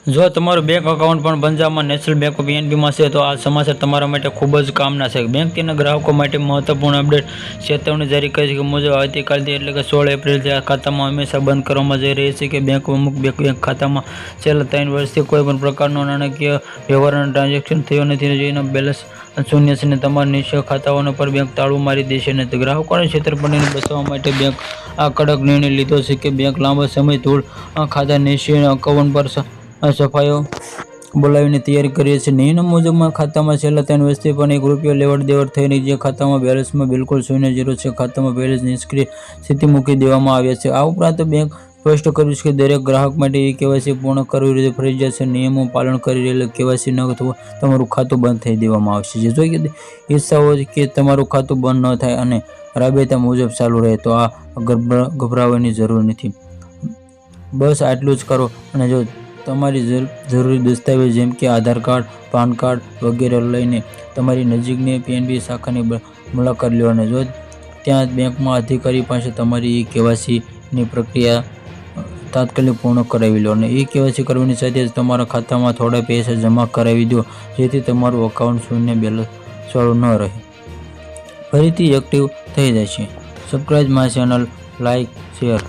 જો તમારું bank account પણ પંજાબમાં નેશનલ બેંક ઓફ PNBમાં છે તો આ સમાચાર તમારા માટે ખૂબ જ કામના છે। બેંક તેના ગ્રાહકો માટે મહત્વપૂર્ણ અપડેટ ચેતવણી જારી કરી છે મુજબ આવતીકાલથી એટલે કે 16 એપ્રિલથી આ ખાતામાં હંમેશા બંધ કરવામાં જઈ રહી છે કે અમુક બેંક ખાતામાં છેલ્લા 3 વર્ષથી કોઈ પણ પ્રકારનો નાણાકીય વ્યવહાર અને ટ્રાન્ઝેક્શન થયો નથી જેનો બેલેન્સ શૂન્ય છે અને તમારા નિષ્ક્રિય ખાતાઓને પર બેંક તાળું મારી દેશે નહીં। ગ્રાહકોને છેતરપિંડીને બચાવવા માટે બેંક આ કડક નિર્ણય લીધો છે કે બેંક લાંબા સમય ધૂળ ખાતા નિષ્ક્રિય એકાઉન્ટ પર સફાઈઓ બોલાવીને તૈયારી કરી છે। નિયમ મુજબ ખાતામાં છેલ્લા 3 વર્ષથી પણ ₹1 લેવડ દેવડ થઈ રહી છે। ખાતામાં બેલેન્સમાં બિલકુલ શૂન્ય જીરો છે। ખાતામાં બેલેન્સ નિષ્ક્રિય સ્થિતિ મૂકી દેવામાં આવ્યા છે। આ ઉપરાંત બેંક સ્પષ્ટ કર્યું છે કે દરેક ગ્રાહક માટે KYC પૂર્ણ કરવી ફરજિયાત છે। નિયમોનું પાલન કરી રહેલા KYC ન થવું તમારું ખાતું બંધ થઈ દેવામાં આવશે। જો ઈચ્છા હોય કે તમારું ખાતું બંધ ન થાય અને રાબેતા મુજબ ચાલુ રહે તો આ ગભરાવાની જરૂર નથી, બસ આટલું જ કરો। અને જો તમારી જરૂરી દસ્તાવેજ જેમ કે આધાર કાર્ડ, પાન કાર્ડ વગેરે લઈને તમારી નજીકની PNB શાખાની મુલાકાત લો અને જો ત્યાં બેંકમાં અધિકારી પાસે તમારી KYC ની પ્રક્રિયા તાત્કાલિક પૂર્ણ કરાવી લો અને KYC કરવાની સાથે જ તમારા ખાતામાં થોડા પૈસા જમા કરાવી દો જેથી તમારું એકાઉન્ટ શૂન્ય બેલેન્સ વાળું ન રહે, ફરીથી એક્ટિવ થઈ જશે। Subscribe my channel, like, share.